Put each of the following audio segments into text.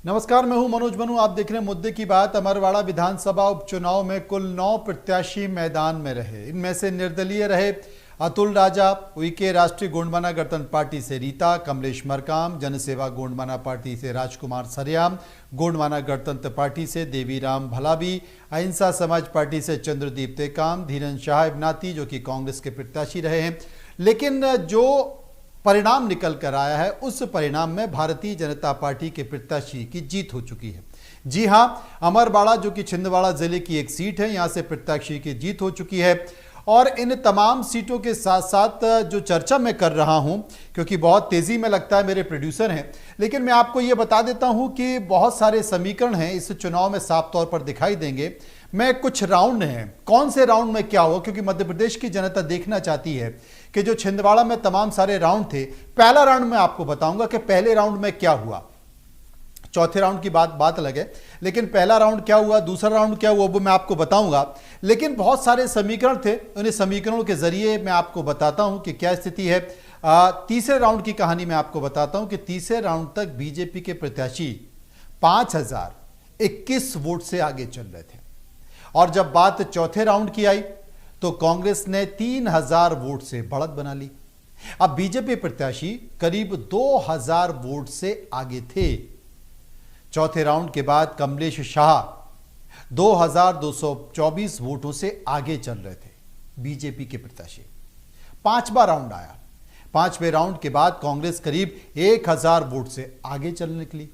नमस्कार, मैं हूं मनोज बनू। आप देख रहे हैं मुद्दे की बात। अमरवाड़ा विधानसभा उपचुनाव में कुल 9 प्रत्याशी मैदान में रहे। इनमें से निर्दलीय रहे अतुल राजा, उइके राष्ट्रीय गोंडवाना गणतंत्र पार्टी से रीता, कमलेश मरकाम, जनसेवा गोंडवाना पार्टी से राजकुमार सरेयाम, गोंडवाना गणतंत्र पार्टी से देवीराम भलावी, अहिंसा समाज पार्टी से चंद्रदीप टेकाम, धीरन शाह इब्नाती जो कि कांग्रेस के प्रत्याशी रहे हैं। लेकिन जो परिणाम निकल कर आया है उस परिणाम में भारतीय जनता पार्टी के प्रत्याशी की जीत हो चुकी है। जी हां, अमरवाड़ा जो कि छिंदवाड़ा जिले की एक सीट है, यहां से प्रत्याशी की जीत हो चुकी है। और इन तमाम सीटों के साथ साथ जो चर्चा मैं कर रहा हूं, क्योंकि बहुत तेजी में लगता है मेरे प्रोड्यूसर हैं, लेकिन मैं आपको यह बता देता हूं कि बहुत सारे समीकरण हैं इस चुनाव में साफ तौर पर दिखाई देंगे। मैं कुछ राउंड हैं, कौन से राउंड में क्या हुआ, क्योंकि मध्य प्रदेश की जनता देखना चाहती है कि जो छिंदवाड़ा में तमाम सारे राउंड थे, पहला राउंड में आपको बताऊंगा कि पहले राउंड में क्या हुआ। चौथे राउंड की बात अलग है, लेकिन पहला राउंड क्या हुआ, दूसरा राउंड क्या हुआ, वो मैं आपको बताऊंगा। लेकिन बहुत सारे समीकरण थे, उन्हें समीकरणों के जरिए मैं आपको बताता हूं कि क्या स्थिति है। तीसरे राउंड की कहानी मैं आपको बताता हूं कि तीसरे राउंड तक बीजेपी के प्रत्याशी 5021 वोट से आगे चल रहे थे। और जब बात चौथे राउंड की आई तो कांग्रेस ने 3000 वोट से बढ़त बना ली। अब बीजेपी प्रत्याशी करीब 2000 वोट से आगे थे। चौथे राउंड के बाद कमलेश शाह 2224 वोटों से आगे चल रहे थे बीजेपी के प्रत्याशी। पांचवा राउंड आया। पांचवें राउंड के बाद कांग्रेस करीब 1000 वोट से आगे चल निकली।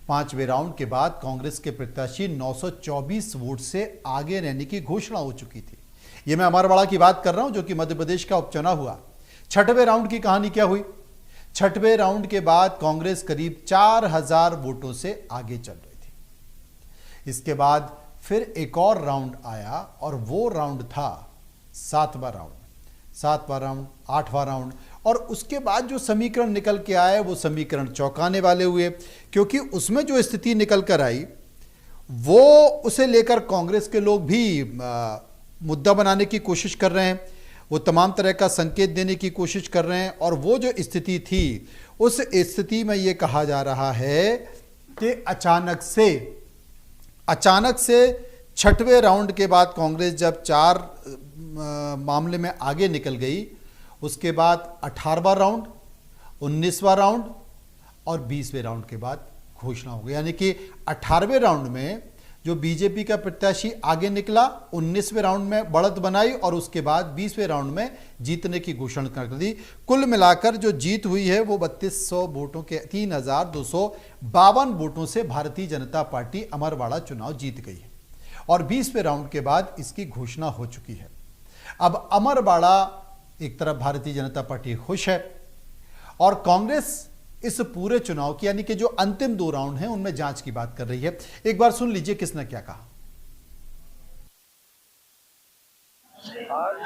पांचवें राउंड के बाद कांग्रेस के प्रत्याशी 924 वोट से आगे रहने की घोषणा हो चुकी थी। यह मैं अमरवाड़ा की बात कर रहा हूं जो कि मध्य प्रदेश का उपचुनाव हुआ। छठवें राउंड की कहानी क्या हुई? छठवें राउंड के बाद कांग्रेस करीब 4000 वोटों से आगे चल रही थी। इसके बाद फिर एक और राउंड आया और वो राउंड था सातवां राउंड, आठवां राउंड। और उसके बाद जो समीकरण निकल के आए वो समीकरण चौंकाने वाले हुए, क्योंकि उसमें जो स्थिति निकल कर आई वो उसे लेकर कांग्रेस के लोग भी मुद्दा बनाने की कोशिश कर रहे हैं, वो तमाम तरह का संकेत देने की कोशिश कर रहे हैं। और वो जो स्थिति थी उस स्थिति में ये कहा जा रहा है कि अचानक से छठवें राउंड के बाद कांग्रेस जब 4 मामले में आगे निकल गई, उसके बाद 18वां राउंड, 19वां राउंड और 20वें राउंड के बाद घोषणा हो गई। यानी कि 18वें राउंड में जो बीजेपी का प्रत्याशी आगे निकला, 19वें राउंड में बढ़त बनाई और उसके बाद 20वें राउंड में जीतने की घोषणा कर दी। कुल मिलाकर जो जीत हुई है वो 3200 वोटों के 3252 वोटों से भारतीय जनता पार्टी अमरवाड़ा चुनाव जीत गई है और 20वें राउंड के बाद इसकी घोषणा हो चुकी है। अब अमरवाड़ा एक तरफ भारतीय जनता पार्टी खुश है और कांग्रेस इस पूरे चुनाव की, यानी कि जो अंतिम 2 राउंड हैं उनमें जांच की बात कर रही है। एक बार सुन लीजिए किसने क्या कहा। आज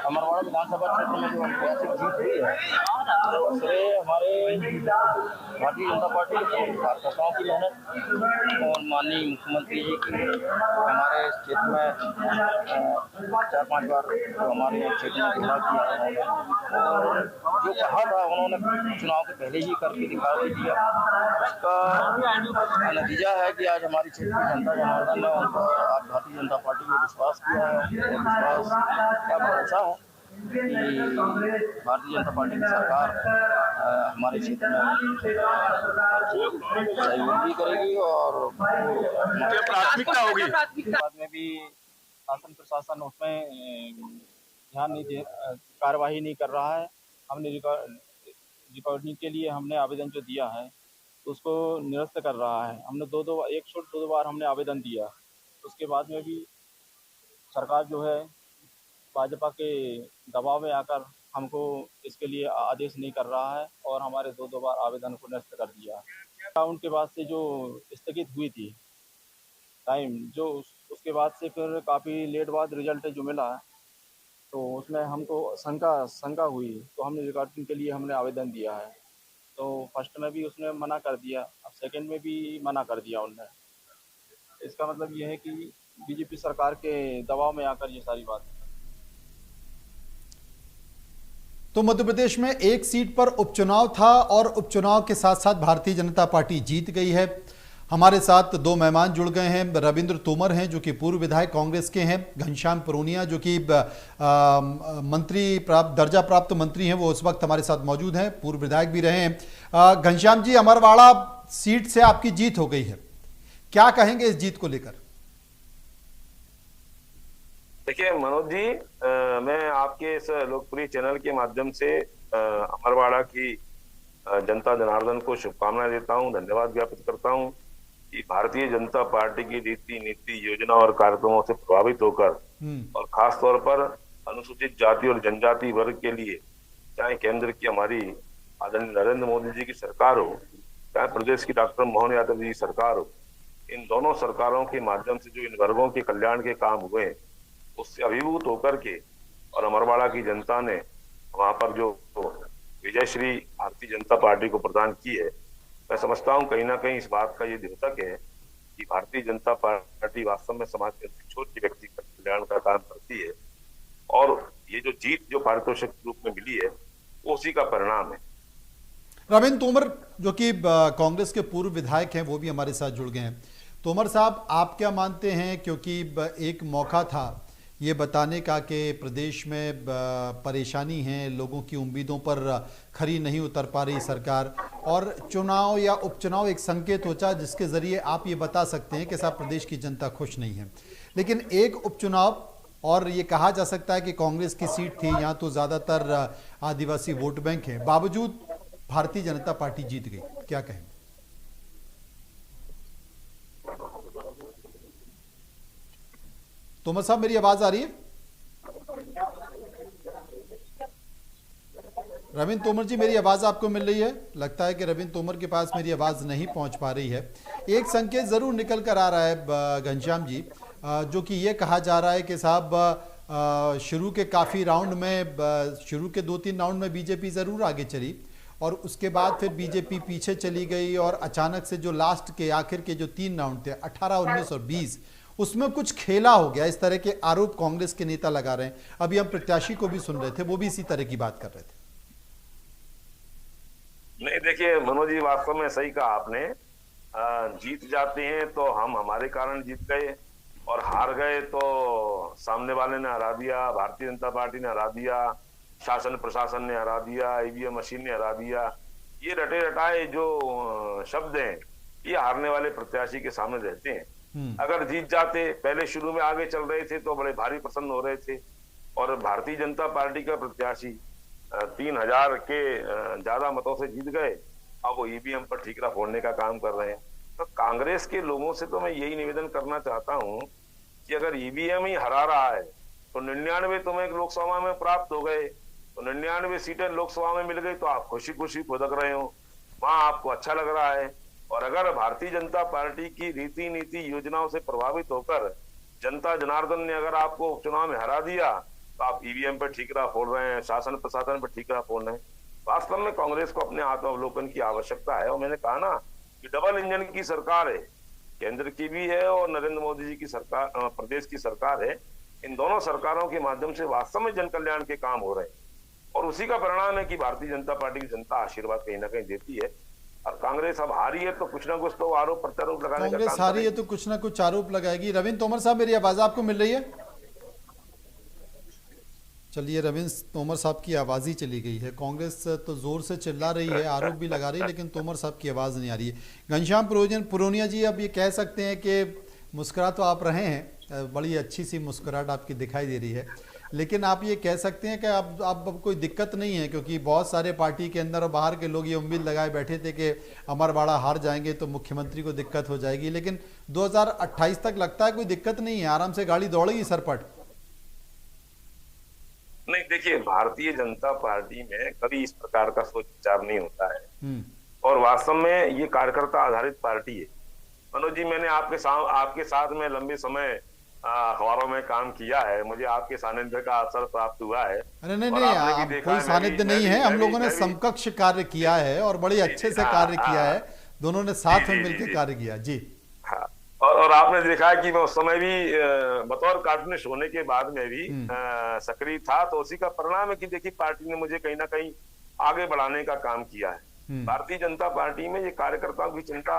अमरवाड़ा विधानसभा क्षेत्र में जो ऐतिहासिक जीत हुई है, श्रेय हमारे भारतीय जनता पार्टी के कार्यकर्ताओं की मेहनत और माननीय मुख्यमंत्री जी की हमारे क्षेत्र में 4-5 बार तो हमारे क्षेत्र में दौरा किया है और जो कहा था उन्होंने चुनाव के पहले ही करके दिखा दिया। उसका नतीजा है कि आज हमारी क्षेत्र की जनता जनार्दन ने आज भारतीय जनता पार्टी में विश्वास किया है। विश्वास का भरोसा है कि भारतीय जनता पार्टी की सरकार हमारे क्षेत्र में सहयोग भी करेगी और प्राथमिकता होगी। बाद में भी शासन प्रशासन उसमें ध्यान नहीं दे, कार्यवाही नहीं कर रहा है। हमने रिकॉर्डिंग के लिए हमने आवेदन जो दिया है तो उसको निरस्त कर रहा है। हमने एक छोड़ 2 बार हमने आवेदन दिया, उसके बाद में भी सरकार जो है भाजपा के दबाव में आकर हमको इसके लिए आदेश नहीं कर रहा है और हमारे 2 बार आवेदन को निरस्त कर दिया। राउंड के बाद से जो स्थगित हुई थी टाइम, जो उसके बाद से फिर काफ़ी लेट बाद रिजल्ट जो मिला तो उसमें हमको शंका हुई तो हमने रिकॉर्डिंग के लिए हमने आवेदन दिया है। तो फर्स्ट में भी उसने मना कर दिया, अब सेकंड में भी मना कर दिया उन्होंने। इसका मतलब ये है कि बीजेपी सरकार के दबाव में आकर ये सारी बात है। तो मध्य प्रदेश में एक सीट पर उपचुनाव था और उपचुनाव के साथ साथ भारतीय जनता पार्टी जीत गई है। हमारे साथ दो मेहमान जुड़ गए हैं। रविंद्र तोमर हैं जो कि पूर्व विधायक कांग्रेस के हैं, घनश्याम पुरोनिया जो कि मंत्री दर्जा प्राप्त मंत्री हैं, वो उस वक्त हमारे साथ मौजूद हैं, पूर्व विधायक भी रहे हैं। घनश्याम जी, अमरवाड़ा सीट से आपकी जीत हो गई है, क्या कहेंगे इस जीत को लेकर? देखिए मनोज जी, मैं आपके इस लोकप्रिय चैनल के माध्यम से अमरवाड़ा की जनता जनार्दन को शुभकामनाएं देता हूं, धन्यवाद ज्ञापित करता हूं कि भारतीय जनता पार्टी की रीति नीति योजना और कार्यक्रमों से प्रभावित होकर और खास तौर पर अनुसूचित जाति और जनजाति वर्ग के लिए, चाहे केंद्र की हमारी आदरणीय नरेंद्र मोदी जी की सरकार हो, चाहे प्रदेश की डॉक्टर मोहन यादव जी की सरकार हो, इन दोनों सरकारों के माध्यम से जो इन वर्गों के कल्याण के काम हुए उससे अभिभूत होकर के और अमरवाड़ा की जनता ने वहां पर जो विजय श्री भारतीय जनता पार्टी को प्रदान की है, मैं समझता हूं कहीं ना कहीं इस बात का ये द्योतक है कि भारतीय जनता पार्टी वास्तव में समाज के छोटे व्यक्ति का कल्याण का काम करती है और ये जो जीत जो पारितोषिक रूप में मिली है वो उसी का परिणाम है। रविंद्र तोमर जो कि कांग्रेस के पूर्व विधायक हैं, वो भी हमारे साथ जुड़ गए हैं। तोमर साहब, आप क्या मानते हैं, क्योंकि एक मौका था ये बताने का कि प्रदेश में परेशानी है, लोगों की उम्मीदों पर खरी नहीं उतर पा रही सरकार, और चुनाव या उपचुनाव एक संकेत होता जिसके जरिए आप ये बता सकते हैं कि साहब प्रदेश की जनता खुश नहीं है। लेकिन एक उपचुनाव और ये कहा जा सकता है कि कांग्रेस की सीट थी, यहाँ तो ज़्यादातर आदिवासी वोट बैंक है, बावजूद भारतीय जनता पार्टी जीत गई, क्या कहें? तोमर साहब, मेरी आवाज आ रही है? रविंद्र तोमर जी, मेरी आवाज आपको मिल रही है? लगता है कि रविंद्र तोमर के पास मेरी आवाज नहीं पहुंच पा रही है। एक संकेत जरूर निकल कर आ रहा है घनश्याम जी, जो कि ये कहा जा रहा है कि साहब शुरू के काफी राउंड में, शुरू के 2-3 राउंड में बीजेपी जरूर आगे चली और उसके बाद फिर बीजेपी पीछे चली गई और अचानक से जो लास्ट के आखिर के जो 3 राउंड थे 18, 19 और 20, उसमें कुछ खेला हो गया, इस तरह के आरोप कांग्रेस के नेता लगा रहे हैं। अभी हम प्रत्याशी को भी सुन रहे थे, वो भी इसी तरह की बात कर रहे थे। नहीं, देखिए मनोज जी, वास्तव में सही कहा आपने। जीत जाते हैं तो हम हमारे कारण जीत गए और हार गए तो सामने वाले ने हरा दिया, भारतीय जनता पार्टी ने हरा दिया, शासन प्रशासन ने हरा दिया, ईवीएम मशीन ने हरा दिया। ये रटे रटाए जो शब्द हैं ये हारने वाले प्रत्याशी के सामने रहते हैं। अगर जीत जाते, पहले शुरू में आगे चल रहे थे तो बड़े भारी प्रसन्न हो रहे थे और भारतीय जनता पार्टी का प्रत्याशी 3000 के ज्यादा मतों से जीत गए, अब वो ईवीएम पर ठीकरा फोड़ने का काम कर रहे हैं। तो कांग्रेस के लोगों से तो मैं यही निवेदन करना चाहता हूं कि अगर ईवीएम ही हरा रहा है तो 99 तुम्हें लोकसभा में प्राप्त हो गए, तो 99 सीटें लोकसभा में मिल गई तो आप खुशी खुशी फुदक रहे हो, वहां आपको अच्छा लग रहा है। और अगर भारतीय जनता पार्टी की रीति नीति योजनाओं से प्रभावित होकर जनता जनार्दन ने अगर आपको उपचुनाव में हरा दिया तो आप ईवीएम पर ठीकरा फोड़ रहे हैं, शासन प्रशासन पर ठीकरा फोड़ रहे हैं। वास्तव में कांग्रेस को अपने आत्मावलोकन की आवश्यकता है और मैंने कहा ना कि डबल इंजन की सरकार है, केंद्र की भी है और नरेंद्र मोदी जी की सरकार, प्रदेश की सरकार है। इन दोनों सरकारों के माध्यम से वास्तव में जन कल्याण के काम हो रहे हैं और उसी का परिणाम है कि भारतीय जनता पार्टी की जनता आशीर्वाद कहीं ना कहीं देती है। और कांग्रेस अब हारी है तो कुछ ना कुछ तो आरोप प्रत्यारोप लगाने का काम कांग्रेस हारी है तो कुछ ना कुछ आरोप लगाएगी। रविंद्र तोमर साहब, मेरी आवाज आपको मिल रही है? चलिए, रविंद्र तोमर साहब की आवाज ही चली गई है। कांग्रेस तो जोर से चिल्ला रही है, आरोप भी लगा रही है, लेकिन तोमर साहब की आवाज नहीं आ रही है। घनश्याम पुरोनिया जी, अब ये कह सकते हैं कि मुस्कुरा तो आप रहे हैं, बड़ी अच्छी सी मुस्कुराहट आपकी दिखाई दे रही है, लेकिन आप ये कह सकते हैं कि अब कोई दिक्कत नहीं है, क्योंकि बहुत सारे पार्टी के अंदर और बाहर के लोग ये उम्मीद लगाए बैठे थे कि अमरवाड़ा हार जाएंगे तो मुख्यमंत्री को दिक्कत हो जाएगी, लेकिन 2028 तक लगता है कोई दिक्कत नहीं है, आराम से गाड़ी दौड़ेगी सरपट। नहीं, देखिए, भारतीय जनता पार्टी में कभी इस प्रकार का सोच विचार नहीं होता है और वास्तव में ये कार्यकर्ता आधारित पार्टी है। मनोज जी, मैंने आपके साथ में लंबे समय अखबारों में काम किया है, मुझे आपके सानिध्य का अवसर प्राप्त हुआ है। अरे नहीं, कोई सानिध्य नहीं है, हम लोगों ने समकक्ष कार्य किया है और बड़े अच्छे से कार्य किया है, दोनों ने साथ में मिलकर कार्य किया। जी हाँ, और आपने देखा है कि मैं उस समय भी बतौर कार्टूनिस्ट होने के बाद में भी सक्रिय था, तो उसी का परिणाम है कि देखिए पार्टी ने मुझे कहीं ना कहीं आगे बढ़ाने का काम किया है। भारतीय जनता पार्टी में ये कार्यकर्ताओं की चिंता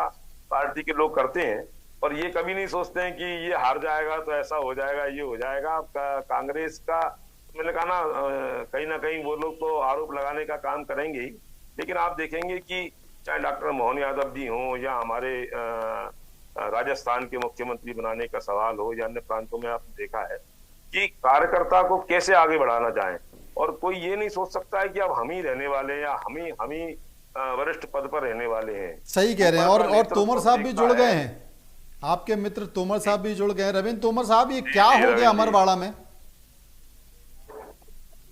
पार्टी के लोग करते हैं और ये कभी नहीं सोचते हैं कि ये हार जाएगा तो ऐसा हो जाएगा, ये हो जाएगा। कांग्रेस का मैंने कहा ना कहीं वो लोग तो आरोप लगाने का काम करेंगे ही, लेकिन आप देखेंगे कि चाहे डॉक्टर मोहन यादव जी हों या हमारे राजस्थान के मुख्यमंत्री बनाने का सवाल हो या अन्य प्रांतों में आपने देखा है कि कार्यकर्ता को कैसे आगे बढ़ाना चाहें, और कोई ये नहीं सोच सकता है कि अब हम ही रहने वाले हैं या हम ही वरिष्ठ पद पर रहने वाले हैं। सही कह रहे हैं। और तोमर साहब भी जुड़ गए हैं, आपके मित्र तोमर साहब भी जुड़ गए। रविंद्र तोमर साहब, ये क्या हो गया अमरवाड़ा में?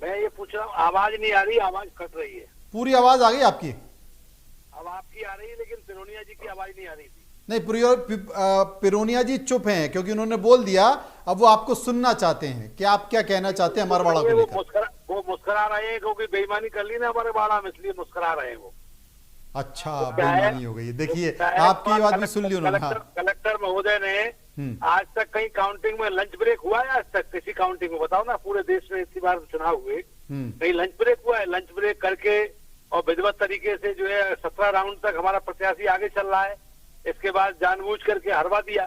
मैं ये पूछ रहा हूँ, आवाज नहीं आ रही, आवाज कट रही है। पूरी आवाज आ गई आपकी? अब आपकी आ रही है, लेकिन पिरोनिया जी की आवाज नहीं आ रही थी। नहीं, पिरोनिया जी चुप हैं क्योंकि उन्होंने बोल दिया, अब वो आपको सुनना चाहते हैं कि आप क्या कहना चाहते हैं अमरवाड़ा को लेकर। वो मुस्कुरा रहे हैं क्योंकि बेईमानी कर ली ना अमरवाड़ा में, इसलिए मुस्कुरा रहे हैं वो। अच्छा, बेईमानी हो गई। देखिए आपकी बात भी सुन ली उन्होंने। कलेक्टर महोदय ने आज तक कहीं काउंटिंग में लंच ब्रेक हुआ है? आज तक किसी काउंटिंग में बताओ ना, पूरे देश में इतनी बार चुनाव हुए, कहीं लंच ब्रेक हुआ है? लंच ब्रेक करके और विधिवत तरीके से जो है 17 राउंड तक हमारा प्रत्याशी आगे चल रहा है, इसके बाद जानबूझ करके हरवा दिया।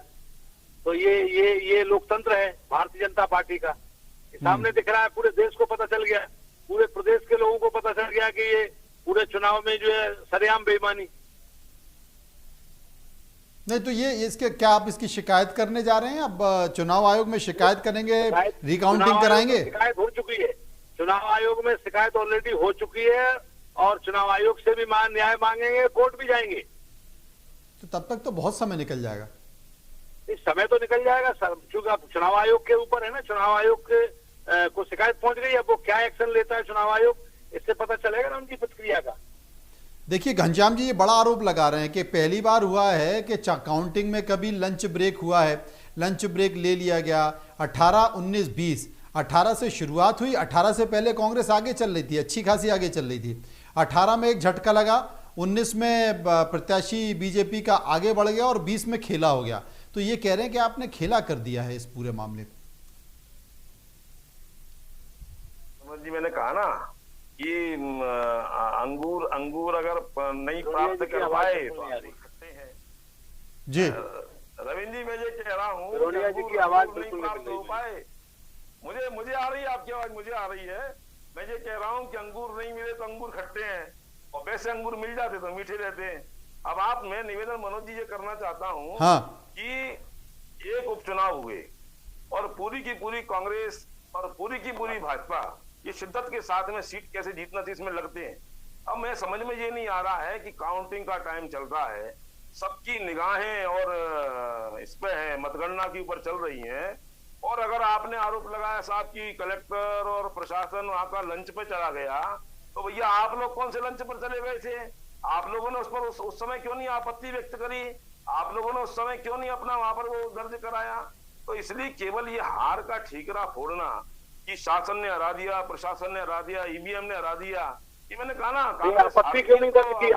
तो ये लोकतंत्र है भारतीय जनता पार्टी का, सामने दिख रहा है, पूरे देश को पता चल गया, पूरे प्रदेश के लोगों को पता चल गया कि ये पूरे चुनाव में जो है सरेआम बेईमानी। नहीं तो ये इसके क्या आप इसकी शिकायत करने जा रहे हैं? अब चुनाव आयोग में शिकायत करेंगे, रिकाउंटिंग कराएंगे? शिकायत हो चुकी है, चुनाव आयोग में शिकायत ऑलरेडी हो चुकी है और चुनाव आयोग से भी न्याय मांगेंगे, कोर्ट भी जाएंगे। तो तब तक तो बहुत समय निकल जाएगा। इस समय तो निकल जाएगा क्योंकि अब चुनाव आयोग के ऊपर है ना, चुनाव आयोग को शिकायत पहुंच गई, अब वो क्या एक्शन लेता है चुनाव आयोग, इससे पता चलेगा ना उनकी प्रतिक्रिया का। देखिए घनश्याम जी, ये बड़ा आरोप लगा रहे हैं कि पहली बार हुआ है कि काउंटिंग में कभी लंच ब्रेक हुआ है, लंच ब्रेक ले लिया गया। 18, 19, 20, 18 से शुरुआत हुई, 18 से पहले कांग्रेस आगे चल रही थी, अच्छी खासी आगे चल रही थी। 18 में एक झटका लगा, 19 में प्रत्याशी बीजेपी का आगे बढ़ गया और 20 में खेला हो गया। तो ये कह रहे हैं कि आपने खेला कर दिया है इस पूरे मामले में। जी मैंने कहा ना कि अंगूर अगर नहीं प्राप्त कर पाए तो सकते हैं जी। रविंद्र जी मैं ये कह रहा हूँ की आवाज नहीं प्राप्त हो पाए, मुझे आ रही है आपकी आवाज, मुझे आ रही है। मैं ये कह रहा हूँ कि अंगूर नहीं मिले तो अंगूर खट्टे हैं और वैसे अंगूर मिल जाते तो मीठे रहते हैं। अब मैं निवेदन मनोज जी ये करना चाहता हूँ कि एक उपचुनाव हुए और पूरी की पूरी कांग्रेस और पूरी की पूरी भाजपा ये शिद्दत के साथ में सीट कैसे जीतना थी इसमें लगते हैं। अब मैं समझ में ये नहीं आ रहा है कि काउंटिंग का टाइम चल रहा है, सबकी निगाहें और इस पे है, मतगणना के ऊपर चल रही हैं, और अगर आपने आरोप लगाया साहब की कलेक्टर और प्रशासन वहां का लंच पे चला गया, तो भैया आप लोग कौन से लंच पर चले गए थे? आप लोगों ने उस पर उस समय क्यों नहीं आपत्ति व्यक्त करी? आप लोगों ने उस समय क्यों नहीं अपना वहां पर वो दर्ज कराया? तो इसलिए केवल ये हार का ठीकरा फोड़ना कि शासन ने हरा दिया, प्रशासन ने हरा दिया, ईवीएम ने हरा दिया, ये मैंने कहा ना, आपत्ति क्यों नहीं दर्ज की?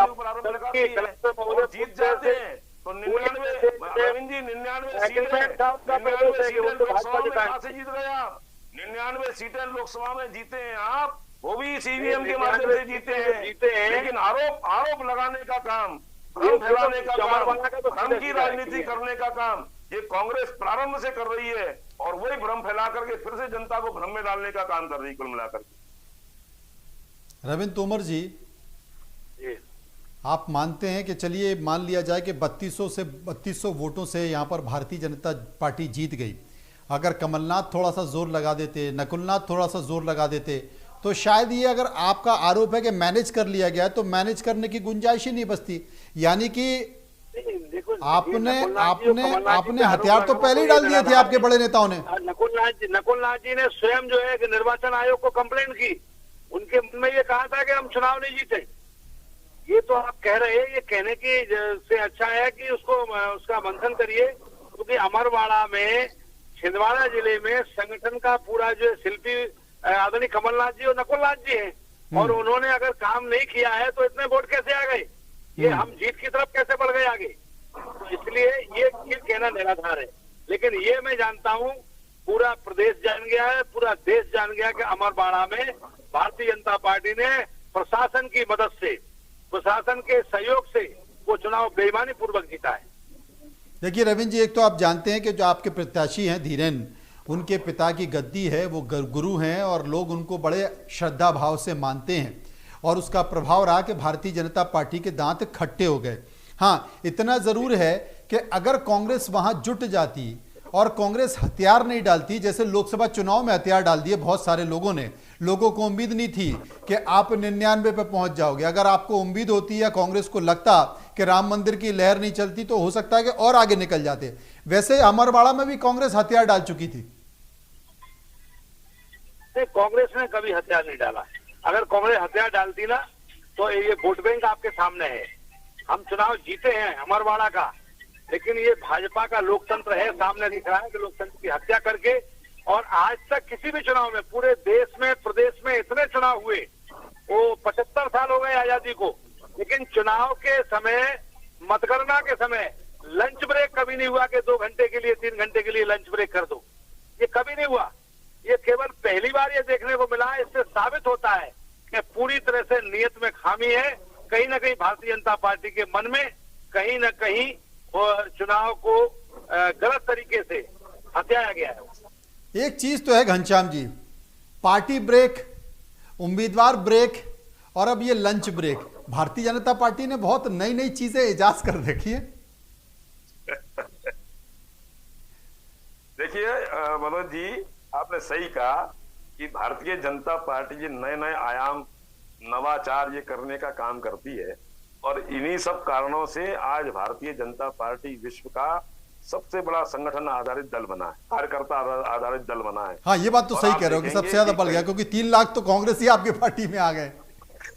जीत जाते हैं तो 99 सीटें जीत गए आप, 99 सीटें लोकसभा में जीते हैं आप, वो भी इस ईवीएम के माध्यम से जीते हैं। लेकिन आरोप लगाने का काम, भ्रम फैलाने का काम, भ्रम की राजनीति करने का काम ये कांग्रेस प्रारंभ से कर रही है और वही भ्रम फैला करके फिर से जनता को भ्रम में डालने का काम कर रही है कुल मिलाकर। रविंद्र तोमर जी, आप मानते हैं कि चलिए मान लिया जाए कि 3200 वोटों से यहां पर भारतीय जनता पार्टी जीत गई, अगर कमलनाथ थोड़ा सा जोर लगा देते, नकुलनाथ थोड़ा सा जोर लगा देते, तो शायद ये, अगर आपका आरोप है कि मैनेज कर लिया गया, तो मैनेज करने की गुंजाइश ही नहीं बचती। यानी कि आपने हथियार तो पहले ही डाल दिए थे आपके बड़े नेताओं ने। नकुलनाथ जी ने स्वयं जो है कि निर्वाचन आयोग को कंप्लेंट की, उनके मन में ये कहा था कि हम चुनाव नहीं जीते। ये तो आप कह रहे हैं, ये कहने की से अच्छा है कि उसका मंथन करिए, क्योंकि अमरवाड़ा में, छिंदवाड़ा जिले में संगठन का पूरा जो शिल्पी आदरणीय कमलनाथ जी और नकुलनाथ जी हैं, और उन्होंने अगर काम नहीं किया है तो इतने वोट कैसे आ गए? ये हम जीत की तरफ कैसे बढ़ गए आगे? इसलिए ये कहना निराधार है। लेकिन ये मैं जानता हूँ, पूरा प्रदेश जान गया है, पूरा देश जान गया कि अमरवाड़ा में भारतीय जनता पार्टी ने प्रशासन की मदद से, प्रशासन के सहयोग से वो चुनाव बेईमानी पूर्वक जीता है। देखिए रविंद्र जी, एक तो आप जानते हैं कि जो आपके प्रत्याशी हैं धीरेन, उनके पिता की गद्दी है, वो गुरु हैं और लोग उनको बड़े श्रद्धा भाव से मानते हैं और उसका प्रभाव रहा कि भारतीय जनता पार्टी के दांत खट्टे हो गए। हाँ, इतना जरूर है कि अगर कांग्रेस वहां जुट जाती और कांग्रेस हथियार नहीं डालती, जैसे लोकसभा चुनाव में हथियार डाल दिए बहुत सारे लोगों ने, लोगों को उम्मीद नहीं थी कि आप 99 पे पहुंच जाओगे। अगर आपको उम्मीद होती या कांग्रेस को लगता कि राम मंदिर की लहर नहीं चलती तो हो सकता है कि और आगे निकल जाते। वैसे अमरवाड़ा में भी कांग्रेस हथियार डाल चुकी थी। कांग्रेस ने कभी हथियार नहीं डाला। अगर कांग्रेस हथियार डालती ना तो ये वोट बैंक आपके सामने है। हम चुनाव जीते हैं अमरवाड़ा का, लेकिन ये भाजपा का लोकतंत्र है, सामने दिख रहा है कि लोकतंत्र की हत्या करके। और आज तक किसी भी चुनाव में पूरे देश में, प्रदेश में इतने चुनाव हुए, वो 75 साल हो गए आजादी को, लेकिन चुनाव के समय, मतगणना के समय लंच ब्रेक कभी नहीं हुआ कि 2 घंटे के लिए, 3 घंटे के लिए लंच ब्रेक कर दो। ये कभी नहीं हुआ। ये केवल पहली बार ये देखने को मिला। इससे साबित होता है कि पूरी तरह से नियत में खामी है। कहीं ना कहीं भारतीय जनता पार्टी के मन में कहीं ना कहीं चुनाव को गलत तरीके से हथियाया गया है। एक चीज तो है घनश्याम जी, पार्टी ब्रेक, उम्मीदवार ब्रेक और अब ये lunch break, Bharatiya Janata party ने बहुत नई नई चीजें इजाद कर रखी है। देखिए मनोज जी, आपने सही कहा कि भारतीय जनता पार्टी ये नए नए आयाम, नवाचार ये करने का काम करती है और इन्हीं सब कारणों से आज भारतीय जनता पार्टी विश्व का सबसे बड़ा संगठन आधारित दल बना है, कार्यकर्ता आधारित दल बना है। हाँ, ये बात तो सही कह रहे हो कि सबसे ज्यादा बढ़ गया, क्योंकि 3 लाख तो कांग्रेस ही आपकी पार्टी में आ गए।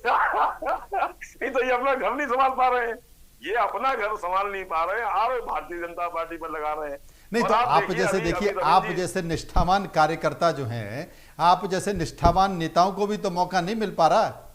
नहीं तो ये अपना घर नहीं संभाल पा रहे हैं, ये अपना घर संभाल नहीं पा रहे हैं और भारतीय जनता पार्टी पर लगा रहे हैं। नहीं तो आप जैसे देखिए, आप जैसे निष्ठावान कार्यकर्ता जो हैं, आप जैसे निष्ठावान नेताओं को भी तो मौका नहीं मिल पा रहा।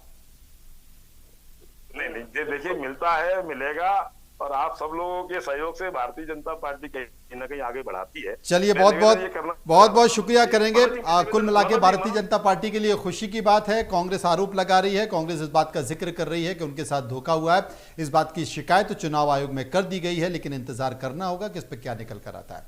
नहीं, देखिए मिलता है, मिलेगा और आप सब लोगों के सहयोग से भारतीय जनता पार्टी कहीं ना कहीं आगे बढ़ाती है। चलिए, बहुत बहुत शुक्रिया करेंगे। कुल मिला के भारतीय जनता पार्टी के लिए खुशी की बात है। कांग्रेस आरोप लगा रही है, कांग्रेस इस बात का जिक्र कर रही है कि उनके साथ धोखा हुआ है। इस बात की शिकायत चुनाव आयोग में कर दी गई है, लेकिन इंतजार करना होगा कि इस पर क्या निकल कर आता है।